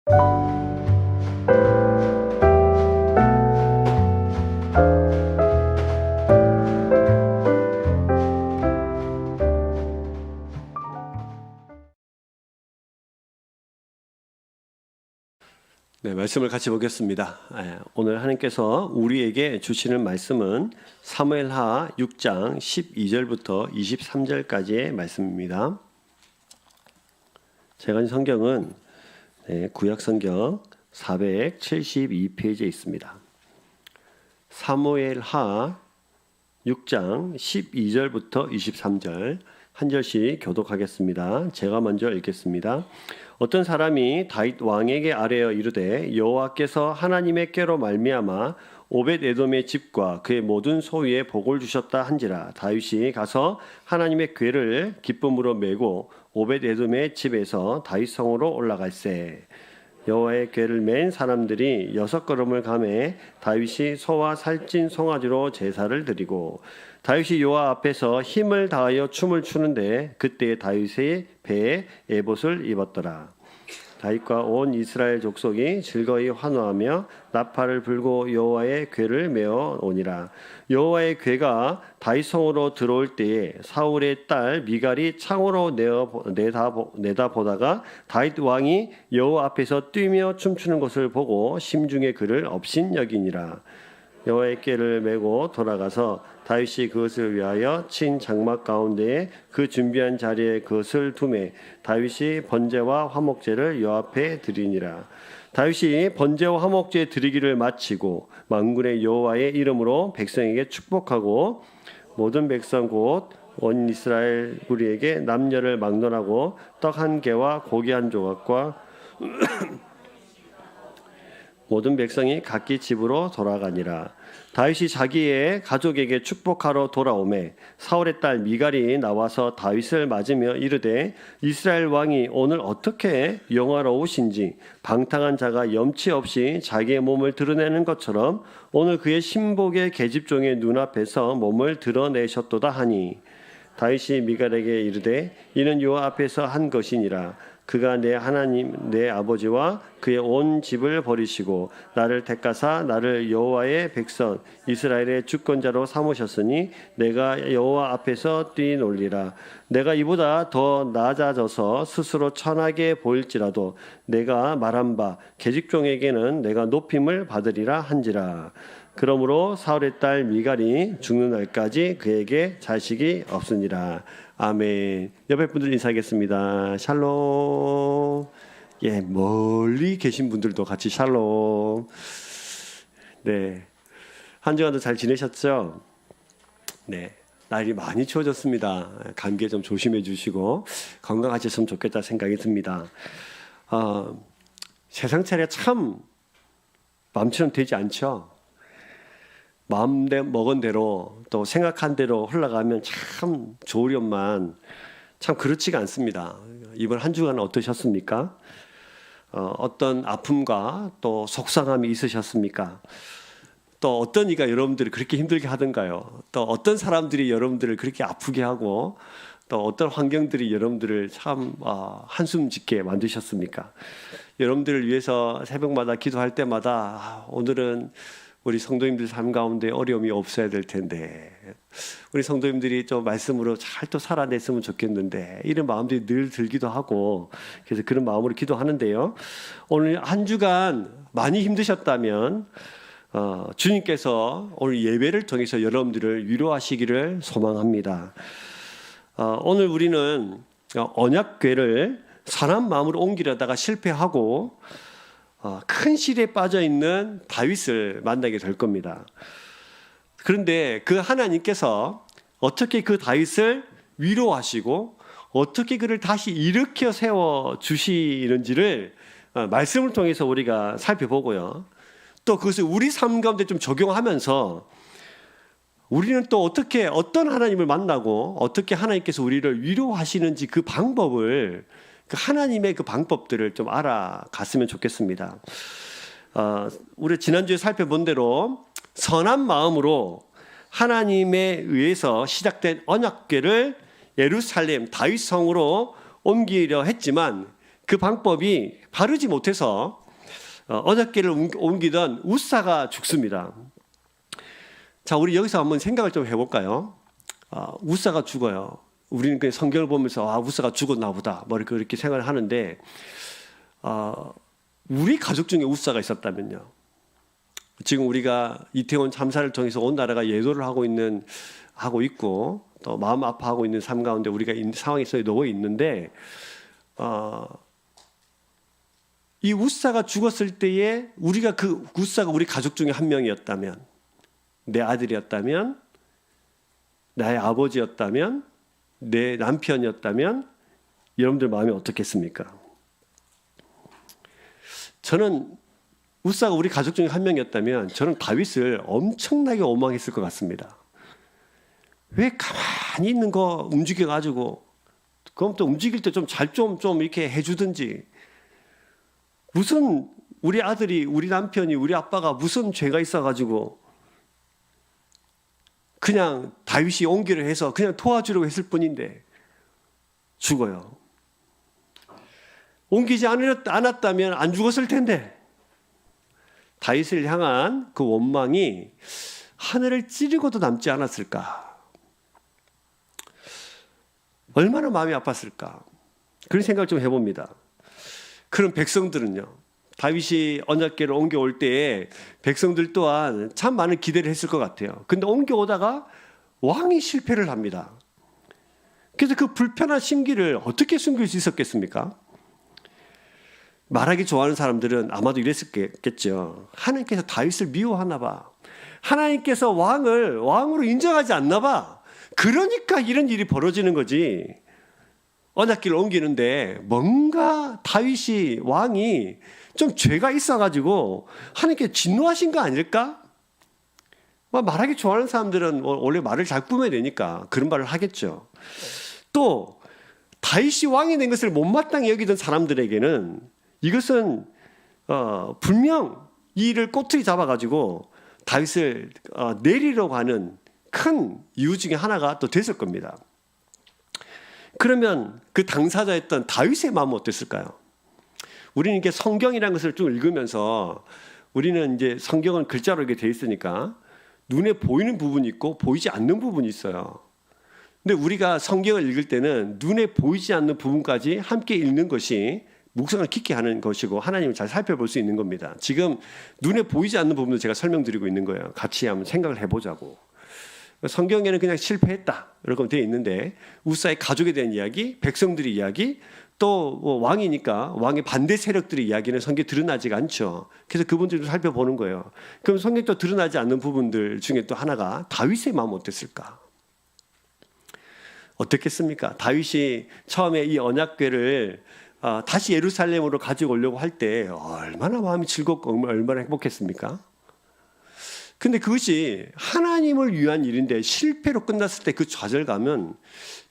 네, 말씀을 같이 보겠습니다. 오늘 하나님께서 우리에게 주시는 말씀은 사무엘하 6장 12절부터 23절까지의 말씀입니다. 제가 간 성경은 구약 성경 472페이지에 있습니다. 사무엘하 6장 12절부터 23절 한 절씩 교독하겠습니다. 제가 먼저 읽겠습니다. 어떤 사람이 다윗 왕에게 아뢰어 이르되 여호와께서 하나님의 꾀로 말미암아 오벳에돔의 집과 그의 모든 소유에 복을 주셨다 한지라. 다윗이 가서 하나님의 궤를 기쁨으로 메고 오벳에돔의 집에서 다윗 성으로 올라갈세. 여호와의 궤를 맨 사람들이 6걸음을 가매 다윗이 소와 살찐 송아지로 제사를 드리고 다윗이 여호와 앞에서 힘을 다하여 춤을 추는데 그때 다윗의 배에 에봇을 입었더라. 다윗과 온 이스라엘 족속이 즐거이 환호하며 나팔을 불고 여호와의 궤를 메어 오니라. 여호와의 궤가 다윗 성으로 들어올 때에 사울의 딸 미갈이 창으로 내다보다가 다윗 왕이 여호와 앞에서 뛰며 춤추는 것을 보고 심중에 그를 업신여기니라. 여호와의 궤를 메고 돌아가서 다윗이 그것을 위하여 친 장막 가운데에 그 준비한 자리에 그것을 두매 다윗이 번제와 화목제를 여호와 앞에 드리니라. 다윗이 번제와 화목제 드리기를 마치고 만군의 여호와의 이름으로 백성에게 축복하고 모든 백성 곧 온 이스라엘 무리에게 남녀를 막론하고 떡 한 개와 고기 한 조각과 모든 백성이 각기 집으로 돌아가니라. 다윗이 자기의 가족에게 축복하러 돌아오매 사울의 딸 미갈이 나와서 다윗을 맞으며 이르되 이스라엘 왕이 오늘 어떻게 영화로우신지 방탕한 자가 염치 없이 자기의 몸을 드러내는 것처럼 오늘 그의 신복의 계집종의 눈앞에서 몸을 드러내셨도다 하니 다윗이 미갈에게 이르되 이는 여호와 앞에서 한 것이니라. 그가 내 하나님 내 아버지와 그의 온 집을 버리시고 나를 택하사 나를 여호와의 백성 이스라엘의 주권자로 삼으셨으니 내가 여호와 앞에서 뛰놀리라. 내가 이보다 더 낮아져서 스스로 천하게 보일지라도 내가 말한 바 계집종에게는 내가 높임을 받으리라 한지라. 그러므로 사울의 딸 미갈이 죽는 날까지 그에게 자식이 없으니라. 아멘. 옆에 분들 인사하겠습니다. 샬롬. 멀리 계신 분들도 같이 샬롬. 네, 한 주간도 잘 지내셨죠? 네, 날이 많이 추워졌습니다. 감기에 좀 조심해 주시고 건강하셨으면 좋겠다 생각이 듭니다. 세상 차례가 참 마음처럼 되지 않죠? 마음 먹은 대로 또 생각한 대로 흘러가면 참 좋으련만 참 그렇지가 않습니다. 이번 한 주간 어떠셨습니까? 어떤 아픔과 또 속상함이 있으셨습니까? 또 어떤 이가 여러분들을 그렇게 힘들게 하던가요? 또 어떤 사람들이 여러분들을 그렇게 아프게 하고 또 어떤 환경들이 여러분들을 참 한숨 짓게 만드셨습니까? 여러분들을 위해서 새벽마다 기도할 때마다 오늘은 우리 성도님들 삶 가운데 어려움이 없어야 될 텐데 우리 성도님들이 좀 말씀으로 잘 또 살아냈으면 좋겠는데 이런 마음들이 늘 들기도 하고 그래서 그런 마음으로 기도하는데요. 오늘 한 주간 많이 힘드셨다면 주님께서 오늘 예배를 통해서 여러분들을 위로하시기를 소망합니다. 오늘 우리는 언약궤를 사람 마음으로 옮기려다가 실패하고 큰 시대에 빠져 있는 다윗을 만나게 될 겁니다. 그런데 그 하나님께서 어떻게 그 다윗을 위로하시고 어떻게 그를 다시 일으켜 세워 주시는지를 말씀을 통해서 우리가 살펴보고요. 또 그것을 우리 삶 가운데 좀 적용하면서 우리는 또 어떻게 어떤 하나님을 만나고 어떻게 하나님께서 우리를 위로하시는지 그 방법을 그 하나님의 그 방법들을 좀 알아갔으면 좋겠습니다. 우리 지난주에 살펴본 대로 선한 마음으로 하나님에 의해서 시작된 언약궤를 예루살렘 다윗 성으로 옮기려 했지만 그 방법이 바르지 못해서 언약궤를 옮기던 웃사가 죽습니다. 자, 우리 여기서 한번 생각을 좀 해볼까요? 웃사가 죽어요. 우리는 그냥 성경을 보면서 웃사가 죽었나 보다 뭐 이렇게 생각을 하는데, 우리 가족 중에 웃사가 있었다면요. 지금 우리가 이태원 참사를 통해서 온 나라가 예도를 하고 있고 또 마음 아파하고 있는 삶 가운데 우리가 상황에서 놓여 있는데, 이 웃사가 죽었을 때에 우리가 그 웃사가 우리 가족 중에 한 명이었다면, 내 아들이었다면, 나의 아버지였다면, 내 남편이었다면 여러분들 마음이 어떻겠습니까? 저는 웃사가 우리 가족 중에 한 명이었다면 저는 다윗을 엄청나게 원망했을 것 같습니다. 왜 가만히 있는 거 움직여가지고, 그럼 또 움직일 때 좀 이렇게 해주든지, 무슨 우리 아들이, 우리 남편이, 우리 아빠가 무슨 죄가 있어가지고 그냥 다윗이 옮기를 해서 그냥 도와주려고 했을 뿐인데 죽어요. 옮기지 않았다면 안 죽었을 텐데. 다윗을 향한 그 원망이 하늘을 찌르고도 남지 않았을까? 얼마나 마음이 아팠을까? 그런 생각을 좀 해봅니다. 그럼 백성들은요, 다윗이 언약궤를 옮겨올 때에 백성들 또한 참 많은 기대를 했을 것 같아요. 근데 옮겨오다가 왕이 실패를 합니다. 그래서 그 불편한 심기를 어떻게 숨길 수 있었겠습니까? 말하기 좋아하는 사람들은 아마도 이랬겠죠. 하나님께서 다윗을 미워하나 봐. 하나님께서 왕으로 인정하지 않나 봐. 그러니까 이런 일이 벌어지는 거지. 언약궤를 옮기는데 뭔가 다윗이, 왕이 좀 죄가 있어가지고 하나님께 진노하신 거 아닐까? 말하기 좋아하는 사람들은 원래 말을 잘 꾸며내니까 그런 말을 하겠죠. 또 다윗이 왕이 된 것을 못마땅히 여기던 사람들에게는 이것은 분명 이 일을 꼬투리 잡아가지고 다윗을 내리려고 하는 큰 이유 중에 하나가 또 됐을 겁니다. 그러면 그 당사자였던 다윗의 마음은 어땠을까요? 우리는 이렇게 성경이라는 것을 쭉 읽으면서, 우리는 이제 성경은 글자로 이렇게 돼 있으니까 눈에 보이는 부분이 있고 보이지 않는 부분이 있어요. 근데 우리가 성경을 읽을 때는 눈에 보이지 않는 부분까지 함께 읽는 것이 묵상을 깊게 하는 것이고 하나님을 잘 살펴볼 수 있는 겁니다. 지금 눈에 보이지 않는 부분도 제가 설명드리고 있는 거예요. 같이 한번 생각을 해보자고. 성경에는 그냥 실패했다 이렇게 되어 있는데, 웃사의 가족에 대한 이야기, 백성들의 이야기, 또 왕이니까 왕의 반대 세력들의 이야기는 성경에 드러나지가 않죠. 그래서 그분들도 살펴보는 거예요. 그럼 성경에 또 드러나지 않는 부분들 중에 또 하나가 다윗의 마음 어땠을까? 어떻겠습니까? 다윗이 처음에 이 언약궤를 다시 예루살렘으로 가지고 오려고 할 때 얼마나 마음이 즐겁고 얼마나 행복했습니까? 근데 그것이 하나님을 위한 일인데 실패로 끝났을 때 그 좌절감은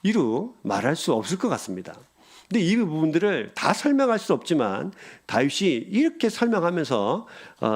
이루 말할 수 없을 것 같습니다. 근데 이 부분들을 다 설명할 수 없지만 다윗이 이렇게 설명하면서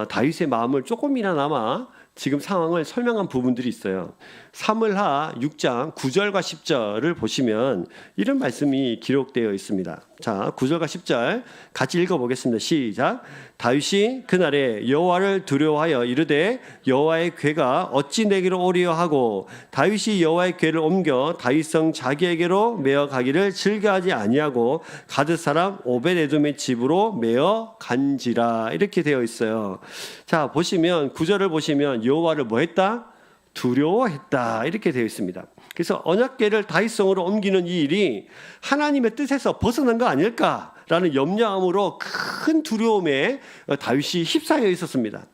다윗의 마음을 조금이나마 지금 상황을 설명한 부분들이 있어요. 사무엘하 6장 9절과 10절을 보시면 이런 말씀이 기록되어 있습니다. 자, 9절과 10절 같이 읽어보겠습니다. 시작. 다윗이 그날에 여호와를 두려워하여 이르되 여호와의 궤가 어찌 내게로 오리요 하고, 다윗이 여호와의 궤를 옮겨 다윗성 자기에게로 메어 가기를 즐겨하지 아니하고 가드 사람 오벳에돔의 집으로 메어 간지라, 이렇게 되어 있어요. 자, 보시면 9절을 보시면 여호와를 뭐 했다? 두려워했다, 이렇게 되어 있습니다. 그래서 언약궤를 다윗성으로 옮기는 이 일이 하나님의 뜻에서 벗어난 거 아닐까라는 염려함으로 큰 두려움에 다윗이 휩싸여 있었습니다.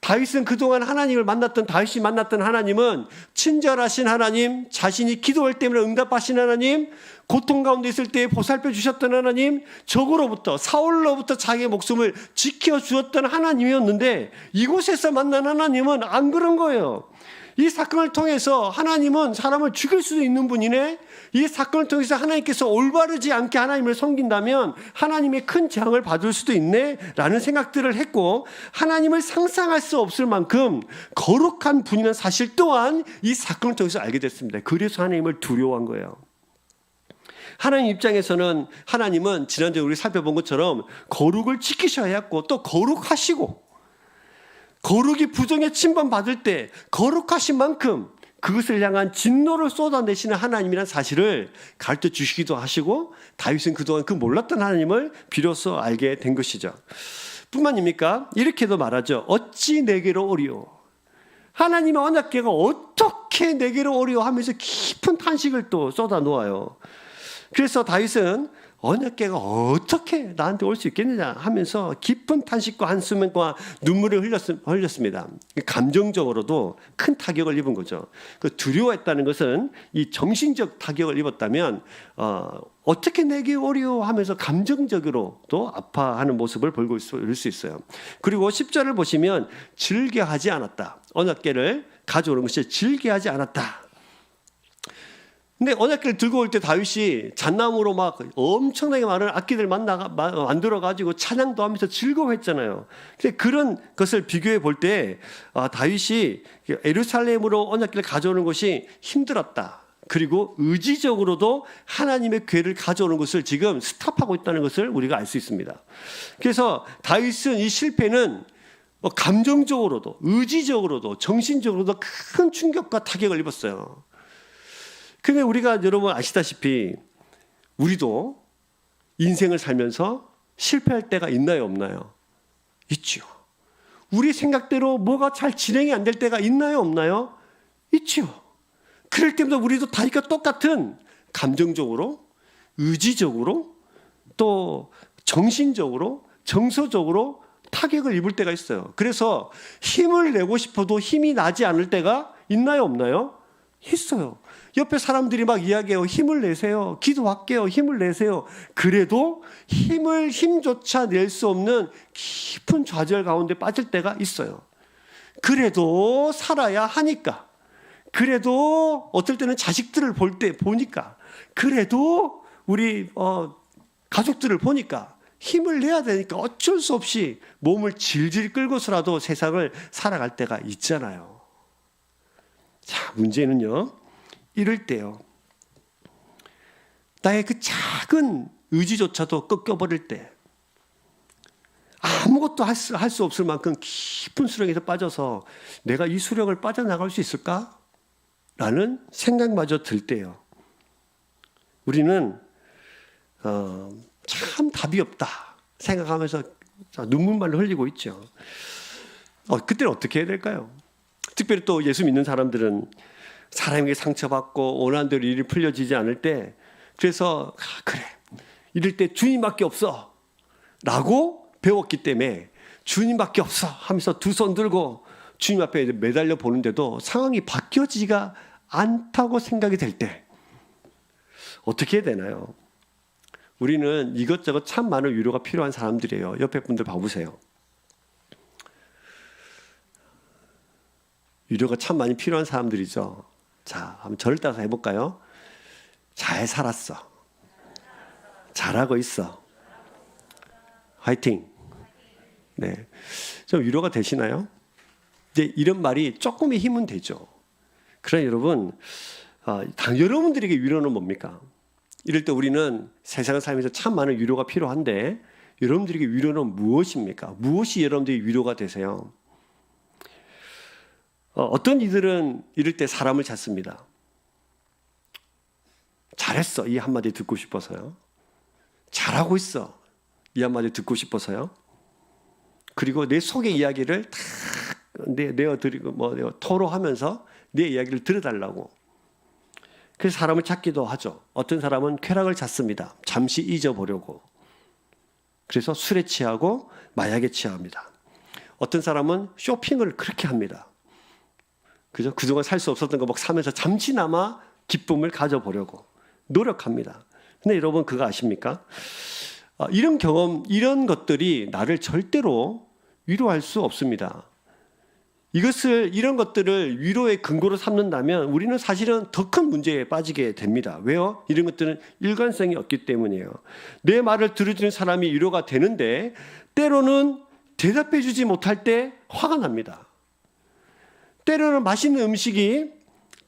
다윗은 그동안 하나님을 만났던, 다윗이 만났던 하나님은 친절하신 하나님, 자신이 기도할 때문에 응답하신 하나님, 고통 가운데 있을 때 보살펴 주셨던 하나님, 적으로부터, 사울로부터 자기의 목숨을 지켜주었던 하나님이었는데, 이곳에서 만난 하나님은 안 그런 거예요. 이 사건을 통해서 하나님은 사람을 죽일 수도 있는 분이네. 이 사건을 통해서 하나님께서 올바르지 않게 하나님을 섬긴다면 하나님의 큰 재앙을 받을 수도 있네 라는 생각들을 했고, 하나님을 상상할 수 없을 만큼 거룩한 분이라는 사실 또한 이 사건을 통해서 알게 됐습니다. 그래서 하나님을 두려워한 거예요. 하나님 입장에서는 하나님은 지난주에 우리 살펴본 것처럼 거룩을 지키셔야 했고 또 거룩하시고 거룩이 부정에 침범받을 때 거룩하신 만큼 그것을 향한 진노를 쏟아내시는 하나님이라는 사실을 가르쳐 주시기도 하시고 다윗은 그동안 그 몰랐던 하나님을 비로소 알게 된 것이죠. 뿐만입니까? 이렇게도 말하죠. 어찌 내게로 오리오. 하나님의 언약궤가 어떻게 내게로 오리오 하면서 깊은 탄식을 또 쏟아 놓아요. 그래서 다윗은 언약궤가 어떻게 나한테 올 수 있겠느냐 하면서 깊은 탄식과 한숨과 눈물을 흘렸습니다. 감정적으로도 큰 타격을 입은 거죠. 그 두려워했다는 것은 이 정신적 타격을 입었다면 어떻게 내게 오리오 하면서 감정적으로도 아파하는 모습을 보일 수 있어요. 그리고 10절을 보시면 즐겨하지 않았다. 언약궤를 가져오는 것이 즐겨하지 않았다. 근데 언약궤를 들고 올 때 다윗이 잣나무로 막 엄청나게 많은 악기들 만들어가지고 찬양도 하면서 즐거워했잖아요. 근데 그런 것을 비교해 볼 때 다윗이 예루살렘으로 언약궤를 가져오는 것이 힘들었다. 그리고 의지적으로도 하나님의 궤를 가져오는 것을 지금 스탑하고 있다는 것을 우리가 알 수 있습니다. 그래서 다윗은 이 실패는 감정적으로도 의지적으로도 정신적으로도 큰 충격과 타격을 입었어요. 근데 우리가 여러분 아시다시피 우리도 인생을 살면서 실패할 때가 있나요, 없나요? 있죠. 우리 생각대로 뭐가 잘 진행이 안 될 때가 있나요, 없나요? 있죠. 그럴 때마다 우리도 다윗과 똑같은 감정적으로, 의지적으로, 또 정신적으로, 정서적으로 타격을 입을 때가 있어요. 그래서 힘을 내고 싶어도 힘이 나지 않을 때가 있나요, 없나요? 있어요. 옆에 사람들이 막 이야기해요. 힘을 내세요. 기도할게요. 힘을 내세요. 그래도 힘조차 낼 수 없는 깊은 좌절 가운데 빠질 때가 있어요. 그래도 살아야 하니까. 그래도 어떨 때는 자식들을 보니까. 그래도 우리 가족들을 보니까 힘을 내야 되니까 어쩔 수 없이 몸을 질질 끌고서라도 세상을 살아갈 때가 있잖아요. 자, 문제는요. 이럴 때요. 나의 그 작은 의지조차도 꺾여버릴 때 아무것도 할 수 없을 만큼 깊은 수렁에서 빠져서 내가 이 수렁을 빠져나갈 수 있을까? 라는 생각마저 들 때요. 우리는 참 답이 없다 생각하면서 눈물만 흘리고 있죠. 그때는 어떻게 해야 될까요? 특별히 또 예수 믿는 사람들은 사람에게 상처받고 원하는 대로 일이 풀려지지 않을 때 그래서 그래 이럴 때 주님밖에 없어 라고 배웠기 때문에 주님밖에 없어 하면서 두 손 들고 주님 앞에 매달려 보는데도 상황이 바뀌어지지가 않다고 생각이 될 때 어떻게 해야 되나요? 우리는 이것저것 참 많은 위로가 필요한 사람들이에요. 옆에 분들 봐보세요. 위로가 참 많이 필요한 사람들이죠. 자, 한번 저를 따라서 해볼까요? 잘 살았어. 잘하고 있어. 화이팅. 네, 좀 위로가 되시나요? 이제 이런 말이 조금의 힘은 되죠. 그러나 여러분, 여러분들에게 위로는 뭡니까? 이럴 때 우리는 세상을 살면서 참 많은 위로가 필요한데 여러분들에게 위로는 무엇입니까? 무엇이 여러분들의 위로가 되세요? 어떤 이들은 이럴 때 사람을 찾습니다. 잘했어 이 한마디 듣고 싶어서요. 잘하고 있어 이 한마디 듣고 싶어서요. 그리고 내 속의 이야기를 다 내어드리고 토로하면서 내 이야기를 들어달라고. 그래서 사람을 찾기도 하죠. 어떤 사람은 쾌락을 찾습니다. 잠시 잊어보려고. 그래서 술에 취하고 마약에 취합니다. 어떤 사람은 쇼핑을 그렇게 합니다. 그죠? 그동안 살 수 없었던 거 막 사면서 잠시나마 기쁨을 가져보려고 노력합니다. 근데 여러분 그거 아십니까? 이런 경험, 이런 것들이 나를 절대로 위로할 수 없습니다. 이런 것들을 위로의 근거로 삼는다면 우리는 사실은 더 큰 문제에 빠지게 됩니다. 왜요? 이런 것들은 일관성이 없기 때문이에요. 내 말을 들어주는 사람이 위로가 되는데 때로는 대답해 주지 못할 때 화가 납니다. 때로는 맛있는 음식이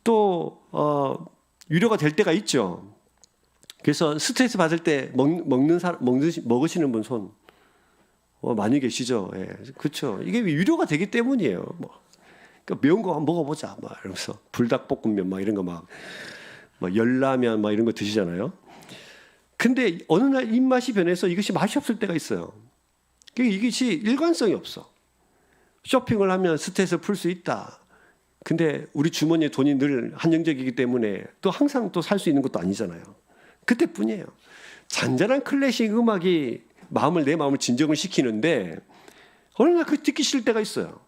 또 위로가 될 때가 있죠. 그래서 스트레스 받을 때 먹으시는 분 손 많이 계시죠. 예, 그렇죠. 이게 위로가 되기 때문이에요. 그러니까 매운 거 한번 먹어보자, 막 이러면서 불닭볶음면 막 이런 거 막 열라면 막 이런 거 드시잖아요. 근데 어느 날 입맛이 변해서 이것이 맛이 없을 때가 있어요. 이것이 일관성이 없어. 쇼핑을 하면 스트레스를 풀 수 있다. 근데 우리 주머니에 돈이 늘 한정적이기 때문에 또 항상 또 살 수 있는 것도 아니잖아요. 그때뿐이에요. 잔잔한 클래식 음악이 내 마음을 진정을 시키는데 어느 날 그 듣기 싫을 때가 있어요.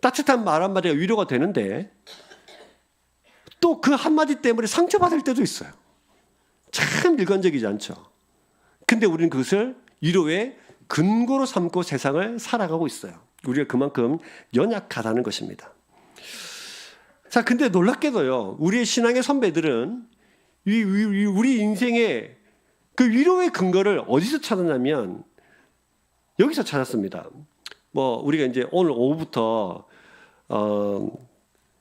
따뜻한 말 한마디가 위로가 되는데 또 그 한마디 때문에 상처받을 때도 있어요. 참 일관적이지 않죠. 근데 우리는 그것을 위로의 근거로 삼고 세상을 살아가고 있어요. 우리가 그만큼 연약하다는 것입니다. 자, 근데 놀랍게도요, 우리의 신앙의 선배들은 우리 인생의 그 위로의 근거를 어디서 찾았냐면 여기서 찾았습니다. 우리가 이제 오늘 오후부터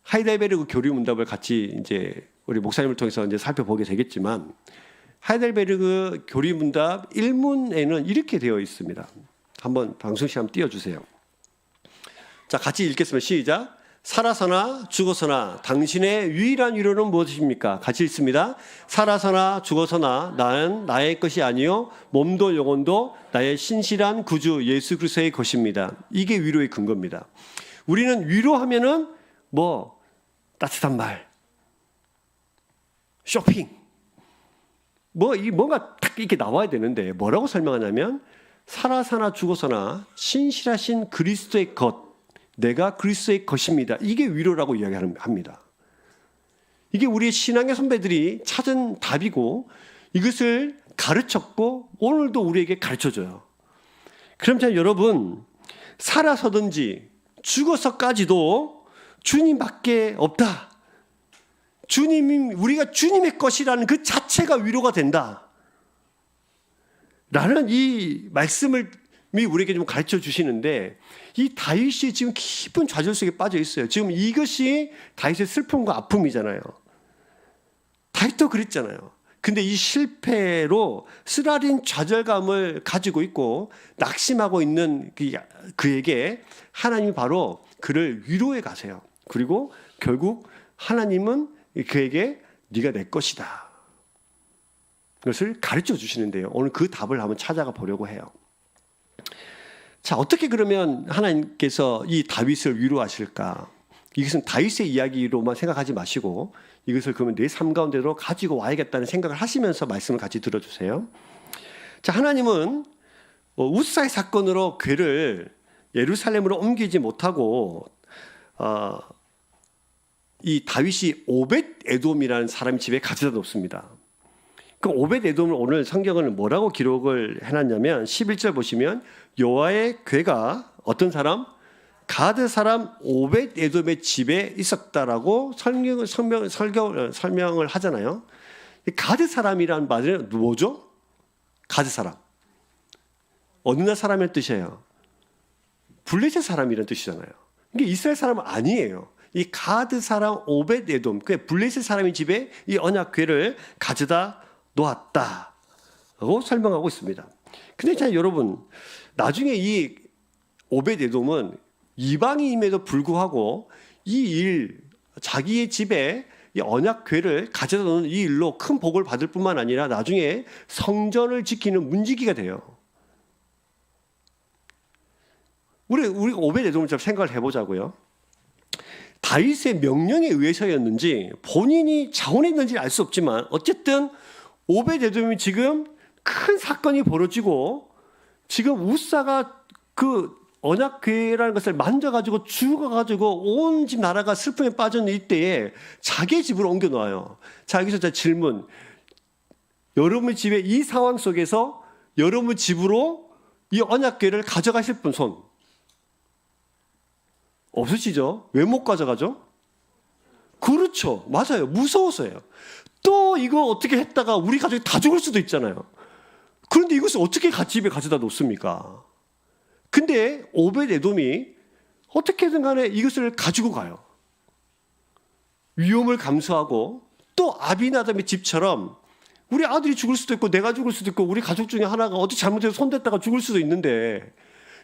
하이델베르그 교리 문답을 같이 이제 우리 목사님을 통해서 이제 살펴보게 되겠지만, 하이델베르그 교리 문답 1문에는 이렇게 되어 있습니다. 한번 방송 시간 띄워주세요. 자, 같이 읽겠습니다. 시작. 살아서나 죽어서나 당신의 유일한 위로는 무엇입니까? 같이 읽습니다. 살아서나 죽어서나 나는 나의 것이 아니요 몸도 영혼도 나의 신실한 구주 예수 그리스도의 것입니다. 이게 위로의 근거입니다. 우리는 위로하면은 따뜻한 말, 쇼핑, 뭔가 딱 이렇게 나와야 되는데 뭐라고 설명하냐면 살아서나 죽어서나 신실하신 그리스도의 것, 내가 그리스도의 것입니다. 이게 위로라고 이야기합니다. 이게 우리의 신앙의 선배들이 찾은 답이고 이것을 가르쳤고 오늘도 우리에게 가르쳐줘요. 그럼 여러분, 살아서든지 죽어서까지도 주님밖에 없다. 우리가 주님의 것이라는 그 자체가 위로가 된다. 라는 이 말씀을 우리에게 좀 가르쳐 주시는데, 이 다윗이 지금 깊은 좌절 속에 빠져 있어요. 지금 이것이 다윗의 슬픔과 아픔이잖아요. 다윗도 그랬잖아요. 근데 이 실패로 쓰라린 좌절감을 가지고 있고 낙심하고 있는 그에게 하나님이 바로 그를 위로해 가세요. 그리고 결국 하나님은 그에게 네가 내 것이다. 그것을 가르쳐 주시는데요. 오늘 그 답을 한번 찾아가 보려고 해요. 자, 어떻게 그러면 하나님께서 이 다윗을 위로하실까? 이것은 다윗의 이야기로만 생각하지 마시고 이것을 그러면 내 삶 가운데로 가지고 와야겠다는 생각을 하시면서 말씀을 같이 들어주세요. 자, 하나님은 우사의 사건으로 궤를 예루살렘으로 옮기지 못하고 이 다윗이 오벳 에돔이라는 사람 집에 가져다 놓습니다. 그 오벳 에돔을 오늘 성경은 뭐라고 기록을 해놨냐면 11절 보시면 여호와의 궤가 어떤 사람? 가드 사람 오벳 에돔의 집에 있었다라고 설명을 하잖아요. 가드 사람이라는 말은 뭐죠? 가드 사람. 어느 나라 사람의 뜻이에요? 블레셋 사람이라는 뜻이잖아요. 이게 이스라엘 사람은 아니에요. 이 가드 사람 오벳 에돔, 그 블레셋 사람의 집에 이 언약궤를 가져다 놓았다라고 설명하고 있습니다. 근데 자, 여러분, 나중에 이 오벳 에돔은 이방인임에도 불구하고 자기의 집에 이 언약궤를 가져다 놓는 이 일로 큰 복을 받을 뿐만 아니라 나중에 성전을 지키는 문지기가 돼요. 우리가 오벳 에돔을 좀 생각을 해보자고요. 다윗의 명령에 의해서였는지 본인이 자원했는지 알 수 없지만 어쨌든 오벳 에돔이 지금 큰 사건이 벌어지고 지금 우사가 그 언약궤라는 것을 만져가지고 죽어가지고 온 집 나라가 슬픔에 빠졌는 이때에 자기의 집으로 옮겨 놓아요. 자, 여기서 질문. 여러분 집에 이 상황 속에서 여러분 집으로 이 언약궤를 가져가실 분 손 없으시죠? 왜 못 가져가죠? 그렇죠. 맞아요. 무서워서요. 또 이거 어떻게 했다가 우리 가족이 다 죽을 수도 있잖아요. 그런데 이것을 어떻게 집에 가져다 놓습니까? 근데 오벳 에돔이 어떻게든 간에 이것을 가지고 가요. 위험을 감수하고 또 아비나답의 집처럼 우리 아들이 죽을 수도 있고 내가 죽을 수도 있고 우리 가족 중에 하나가 어떻게 잘못해서 손댔다가 죽을 수도 있는데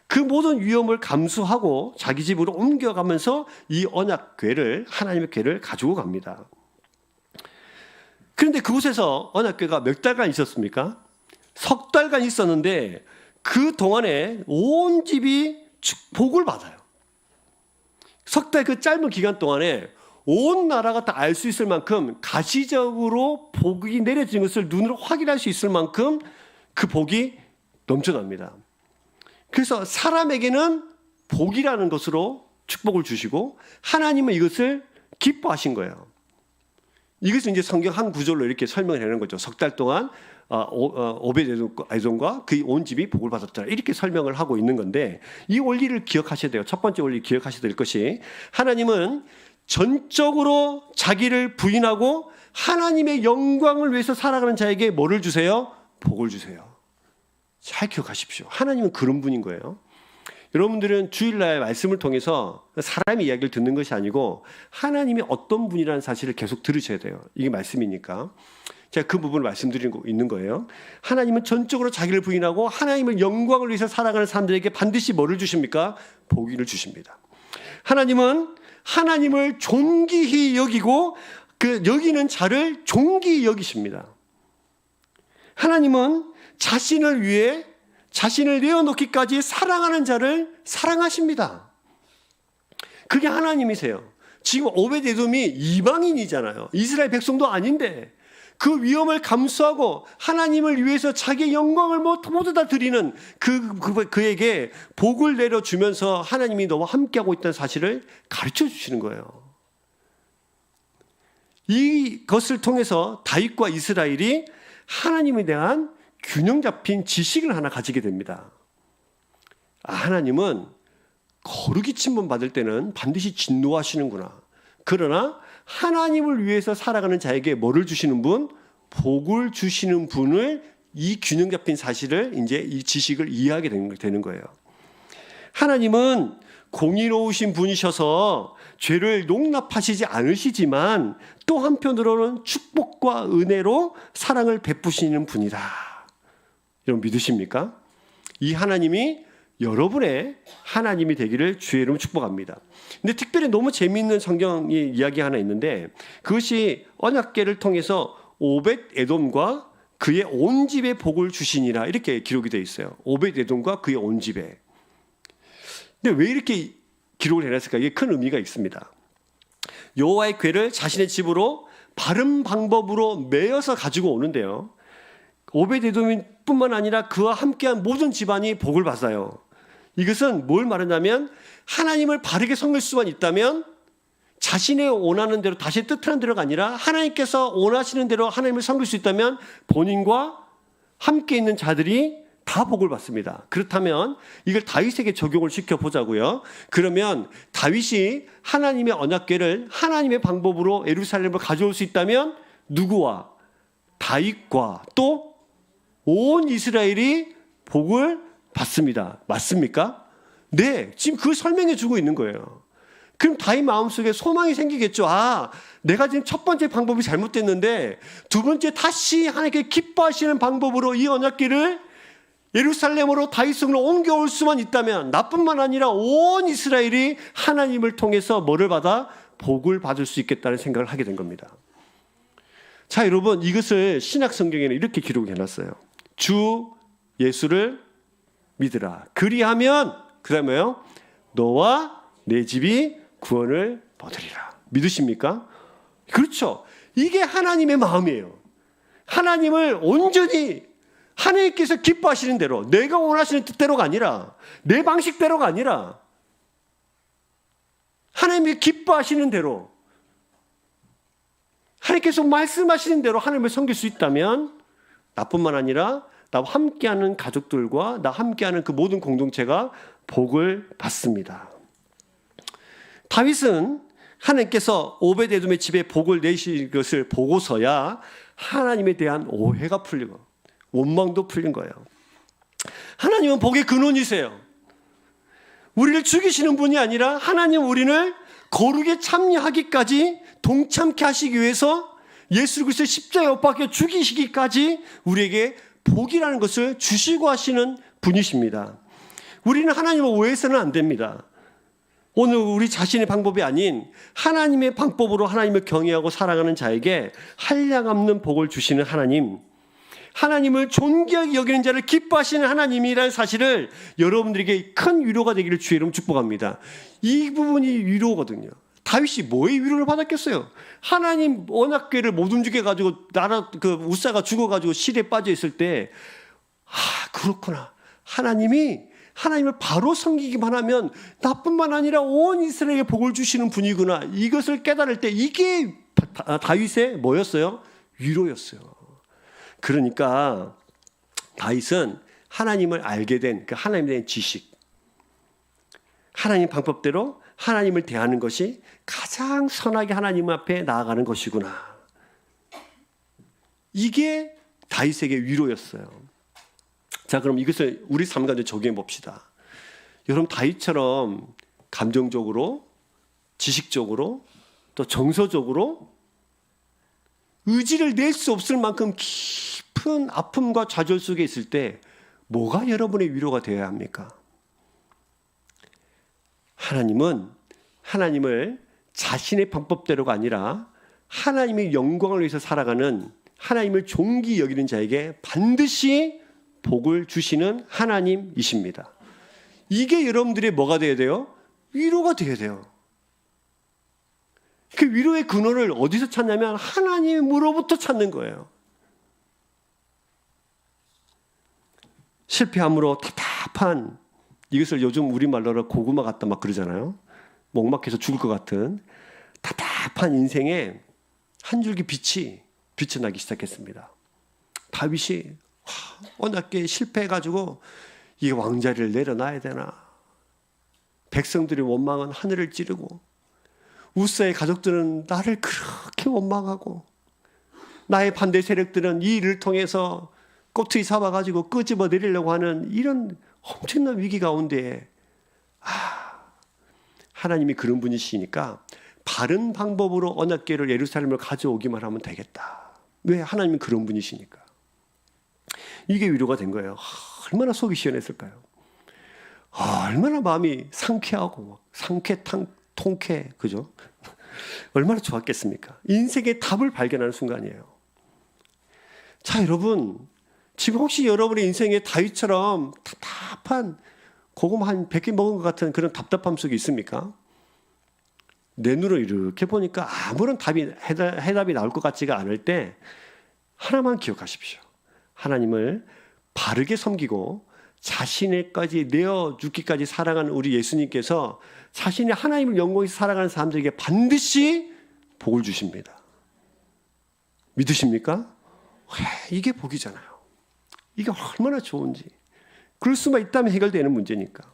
그 모든 위험을 감수하고 자기 집으로 옮겨가면서 이 언약궤를, 하나님의 궤를 가지고 갑니다. 그런데 그곳에서 언약궤가 몇 달간 있었습니까? 석 달간 있었는데 그 동안에 온 집이 복을 받아요. 석 달 그 짧은 기간 동안에 온 나라가 다 알 수 있을 만큼 가시적으로 복이 내려진 것을 눈으로 확인할 수 있을 만큼 그 복이 넘쳐납니다. 그래서 사람에게는 복이라는 것으로 축복을 주시고 하나님은 이것을 기뻐하신 거예요. 이것을 이제 성경 한 구절로 이렇게 설명을 해놓은 거죠. 석 달 동안 오벳에돔과 그의 온 집이 복을 받았다, 이렇게 설명을 하고 있는 건데, 이 원리를 기억하셔야 돼요. 첫 번째 원리 기억하셔야 될 것이, 하나님은 전적으로 자기를 부인하고 하나님의 영광을 위해서 살아가는 자에게 뭐를 주세요? 복을 주세요. 잘 기억하십시오. 하나님은 그런 분인 거예요. 여러분들은 주일날 말씀을 통해서 사람의 이야기를 듣는 것이 아니고 하나님이 어떤 분이라는 사실을 계속 들으셔야 돼요. 이게 말씀이니까. 제가 그 부분을 말씀드리고 있는 거예요. 하나님은 전적으로 자기를 부인하고 하나님의 영광을 위해서 살아가는 사람들에게 반드시 뭐를 주십니까? 복을 주십니다. 하나님은 하나님을 존귀히 여기고 그 여기는 자를 존귀히 여기십니다. 하나님은 자신을 위해 자신을 내어놓기까지 사랑하는 자를 사랑하십니다. 그게 하나님이세요. 지금 오벳에돔이 이방인이잖아요. 이스라엘 백성도 아닌데 그 위험을 감수하고 하나님을 위해서 자기의 영광을 모두 다 드리는 그에게 복을 내려주면서 하나님이 너와 함께하고 있다는 사실을 가르쳐 주시는 거예요. 이것을 통해서 다윗과 이스라엘이 하나님에 대한 균형 잡힌 지식을 하나 가지게 됩니다. 하나님은 거룩이 침범받을 때는 반드시 진노하시는구나. 그러나 하나님을 위해서 살아가는 자에게 뭐를 주시는 분? 복을 주시는 분을, 이 균형 잡힌 사실을, 이제 이 지식을 이해하게 되는 거예요. 하나님은 공의로우신 분이셔서 죄를 용납하시지 않으시지만 또 한편으로는 축복과 은혜로 사랑을 베푸시는 분이다. 여러분 믿으십니까? 이 하나님이 여러분의 하나님이 되기를 주의 이름으로 축복합니다. 근데 특별히 너무 재미있는 성경 이야기 하나 있는데, 그것이 언약궤를 통해서 오벳에돔과 그의 온 집에 복을 주시니라, 이렇게 기록이 되어 있어요. 오벳에돔과 그의 온 집에. 근데 왜 이렇게 기록을 해놨을까? 이게 큰 의미가 있습니다. 여호와의 궤를 자신의 집으로 바른 방법으로 매어서 가지고 오는데요, 오벳에돔뿐만 아니라 그와 함께한 모든 집안이 복을 받아요. 이것은 뭘 말하냐면, 하나님을 바르게 섬길 수만 있다면 자신의 원하는 대로, 다시 뜻하는 대로가 아니라 하나님께서 원하시는 대로 하나님을 섬길 수 있다면 본인과 함께 있는 자들이 다 복을 받습니다. 그렇다면 이걸 다윗에게 적용을 시켜보자고요. 그러면 다윗이 하나님의 언약궤를 하나님의 방법으로 예루살렘을 가져올 수 있다면 누구와? 다윗과 또 온 이스라엘이 복을 받습니다. 맞습니까? 네, 지금 그걸 설명해 주고 있는 거예요. 그럼 다윗 마음속에 소망이 생기겠죠. 내가 지금 첫 번째 방법이 잘못됐는데 두 번째 다시 하나님께 기뻐하시는 방법으로 이 언약궤를 예루살렘으로 다윗성으로 옮겨올 수만 있다면 나뿐만 아니라 온 이스라엘이 하나님을 통해서 뭐를 받아? 복을 받을 수 있겠다는 생각을 하게 된 겁니다. 자, 여러분, 이것을 신약 성경에는 이렇게 기록해 놨어요. 주 예수를 믿으라. 그리하면, 그 다음에요, 너와 내 집이 구원을 얻으리라. 믿으십니까? 그렇죠. 이게 하나님의 마음이에요. 하나님을 온전히 하나님께서 기뻐하시는 대로, 내가 원하시는 뜻대로가 아니라, 내 방식대로가 아니라 하나님이 기뻐하시는 대로, 하나님께서 말씀하시는 대로 하나님을 섬길 수 있다면 나뿐만 아니라 나와 함께하는 가족들과 나 함께하는 그 모든 공동체가 복을 받습니다. 다윗은 하나님께서 오벳에돔의 집에 복을 내실 것을 보고서야 하나님에 대한 오해가 풀리고 원망도 풀린 거예요. 하나님은 복의 근원이세요. 우리를 죽이시는 분이 아니라 하나님 우리를 거룩에 참여하기까지 동참케 하시기 위해서 예수 그리스도의 십자가에 못 박혀 죽이시기까지 우리에게 복이라는 것을 주시고 하시는 분이십니다. 우리는 하나님을 오해해서는 안 됩니다. 오늘 우리 자신의 방법이 아닌 하나님의 방법으로 하나님을 경외하고 살아가는 자에게 한량없는 복을 주시는 하나님, 하나님을 존귀하게 여기는 자를 기뻐하시는 하나님이라는 사실을 여러분들에게 큰 위로가 되기를 주의 이름으로 축복합니다. 이 부분이 위로거든요. 다윗이 뭐의 위로를 받았겠어요? 하나님 언약궤를 못 움직여 가지고 나라 그 우사가 죽어 가지고 실에 빠져 있을 때, 그렇구나. 하나님을 바로 섬기기만 하면 나뿐만 아니라 온 이스라엘에 복을 주시는 분이구나. 이것을 깨달을 때 이게 다윗의 뭐였어요? 위로였어요. 그러니까 다윗은 하나님을 알게 된 그 하나님에 대한 지식, 하나님 방법대로 하나님을 대하는 것이 가장 선하게 하나님 앞에 나아가는 것이구나. 이게 다윗에게 위로였어요. 자, 그럼 이것을 우리 삶 가운데 적용해 봅시다. 여러분, 다윗처럼 감정적으로, 지식적으로, 또 정서적으로 의지를 낼 수 없을 만큼 깊은 아픔과 좌절 속에 있을 때 뭐가 여러분의 위로가 되어야 합니까? 하나님은 하나님을 자신의 방법대로가 아니라 하나님의 영광을 위해서 살아가는, 하나님을 존귀 여기는 자에게 반드시 복을 주시는 하나님이십니다. 이게 여러분들의 뭐가 되어야 돼요? 위로가 되어야 돼요. 그 위로의 근원을 어디서 찾냐면 하나님으로부터 찾는 거예요. 실패함으로 답답한, 이것을 요즘 우리말로 고구마 같다 막 그러잖아요. 목막혀서 죽을 것 같은 답답한 인생에 한 줄기 빛이 비쳐나기 시작했습니다. 다윗이 언약궤에 실패해가지고 이 왕자리를 내려놔야 되나, 백성들의 원망은 하늘을 찌르고 우사의 가족들은 나를 그렇게 원망하고 나의 반대 세력들은 이 일을 통해서 꼬투리 잡아가지고 끄집어 내리려고 하는 이런 엄청난 위기 가운데 하나님이 그런 분이시니까 바른 방법으로 언약궤를 예루살렘을 가져오기만 하면 되겠다. 왜? 하나님은 그런 분이시니까. 이게 위로가 된 거예요. 얼마나 속이 시원했을까요? 얼마나 마음이 상쾌하고 통쾌, 그죠? 얼마나 좋았겠습니까? 인생의 답을 발견하는 순간이에요. 자, 여러분, 지금 혹시 여러분의 인생에 다윗처럼 답답한 고구마 한 100개 먹은 것 같은 그런 답답함 속에 있습니까? 내 눈으로 이렇게 보니까 아무런 해답이 나올 것 같지가 않을 때 하나만 기억하십시오. 하나님을 바르게 섬기고 자신을까지 내어 죽기까지 살아가는 우리 예수님께서 자신이 하나님을 영광에서 살아가는 사람들에게 반드시 복을 주십니다. 믿으십니까? 이게 복이잖아요. 이게 얼마나 좋은지. 그럴 수만 있다면 해결되는 문제니까.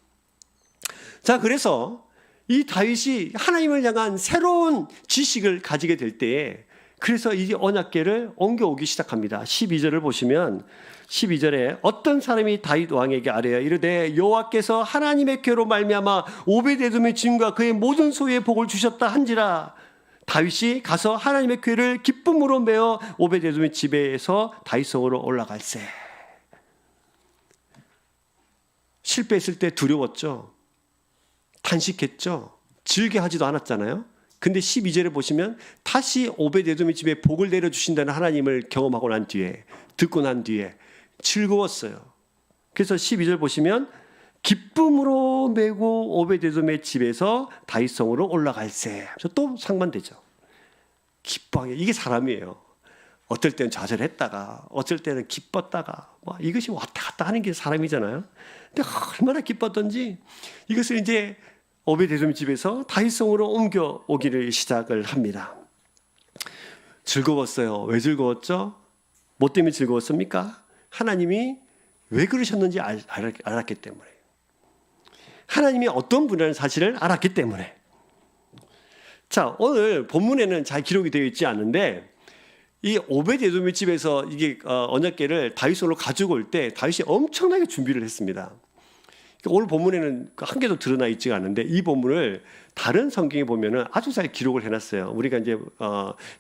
자, 그래서 이 다윗이 하나님을 향한 새로운 지식을 가지게 될 때에 그래서 이 언약궤를 옮겨오기 시작합니다. 12절을 보시면 12절에 어떤 사람이 다윗 왕에게 아뢰어 이르되 여호와께서 하나님의 궤로 말미암아 오베데돔의 짐과 그의 모든 소유에 복을 주셨다 한지라. 다윗이 가서 하나님의 궤를 기쁨으로 메어 오베데돔의 집에서 다윗성으로 올라갈세. 실패했을 때 두려웠죠. 탄식했죠. 즐겨하지도 않았잖아요. 근데 12절에 보시면 다시 오베데돔의 집에 복을 내려주신다는 하나님을 경험하고 난 뒤에, 듣고 난 뒤에 즐거웠어요. 그래서 12절 보시면 기쁨으로 메고 오베데돔의 집에서 다윗성으로 올라갈세. 또 상반되죠. 기뻐하게. 이게 사람이에요. 어떨 때는 좌절했다가 어쩔 때는 기뻤다가 이것이 왔다 갔다 하는 게 사람이잖아요. 근데 얼마나 기뻤던지 이것을 이제 오베데돔 집에서 다윗성으로 옮겨오기를 시작을 합니다. 즐거웠어요. 왜 즐거웠죠? 뭐 때문에 즐거웠습니까? 하나님이 왜 그러셨는지 알았기 때문에. 하나님이 어떤 분이라는 사실을 알았기 때문에. 자, 오늘 본문에는 잘 기록이 되어 있지 않은데 이 오베데돔의 집에서 이게 언약궤를 다윗성으로 가지고 올 때 다윗이 엄청나게 준비를 했습니다. 오늘 본문에는 한 개도 드러나 있지가 않은데 이 본문을 다른 성경에 보면은 아주 잘 기록을 해놨어요. 우리가 이제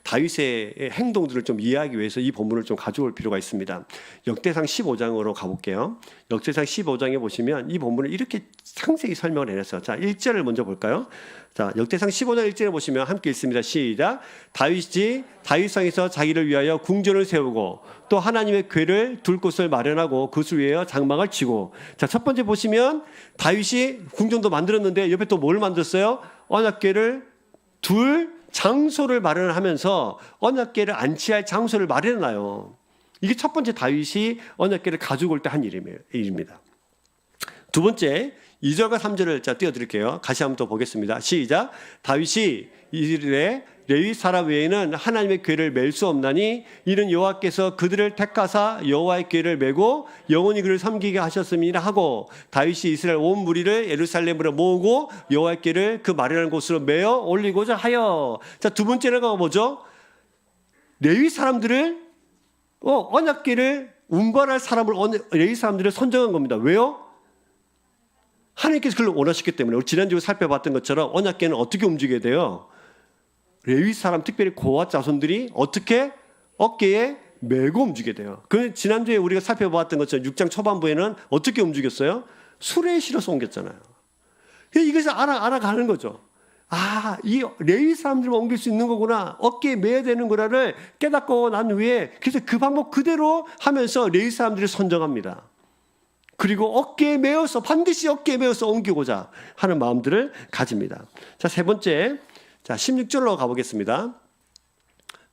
다윗의 행동들을 좀 이해하기 위해서 이 본문을 좀 가져올 필요가 있습니다. 역대상 15장으로 가볼게요. 역대상 15장에 보시면 이 본문을 이렇게 상세히 설명을 해놨어요. 자, 1절을 먼저 볼까요? 자, 역대상 15장 1절에 보시면 함께 읽습니다. 시작. 다윗이 다윗성에서 자기를 위하여 궁전을 세우고 또 하나님의 궤를 둘 곳을 마련하고 그것을 위하여 장막을 치고. 자, 첫 번째 보시면 다윗이 궁전도 만들었는데 옆에 또 뭘 만들었어요? 언약궤를 둘 장소를 마련하면서 언약궤를 안치할 장소를 마련해놔요. 이게 첫 번째 다윗이 언약궤를 가지고 올 때 한 일입니다. 두 번째 2절과 3절을 띄워드릴게요. 다시 한번 더 보겠습니다. 시작. 다윗이 이르되 레위 사람 외에는 하나님의 궤를 맬 수 없나니 이는 여호와께서 그들을 택하사 여호와의 궤를 메고 영원히 그를 섬기게 하셨음이라 하고 다윗이 이스라엘 온 무리를 예루살렘으로 모으고 여호와의 궤를 그 마련한 곳으로 메어 올리고자 하여. 자, 두 번째는 뭐죠? 레위 사람들을 언약궤를 운반할 사람을 레위 사람들을 선정한 겁니다. 왜요? 하나님께서 그걸 원하셨기 때문에. 우리 지난주에 살펴봤던 것처럼 언약궤는 어떻게 움직여야 돼요? 레위 사람, 특별히 고핫 자손들이 어떻게 어깨에 메고 움직여야 돼요. 그 지난주에 우리가 살펴봤던 것처럼 6장 초반부에는 어떻게 움직였어요? 수레에 실어서 옮겼잖아요. 이것을 알아가는 거죠. 아, 이 레위 사람들만 옮길 수 있는 거구나, 어깨에 메야 되는 거라를 깨닫고 난 후에 그래서 그 방법 그대로 하면서 레위 사람들을 선정합니다. 그리고 어깨에 메어서, 반드시 어깨에 메어서 옮기고자 하는 마음들을 가집니다. 자, 세 번째, 자, 16절로 가보겠습니다.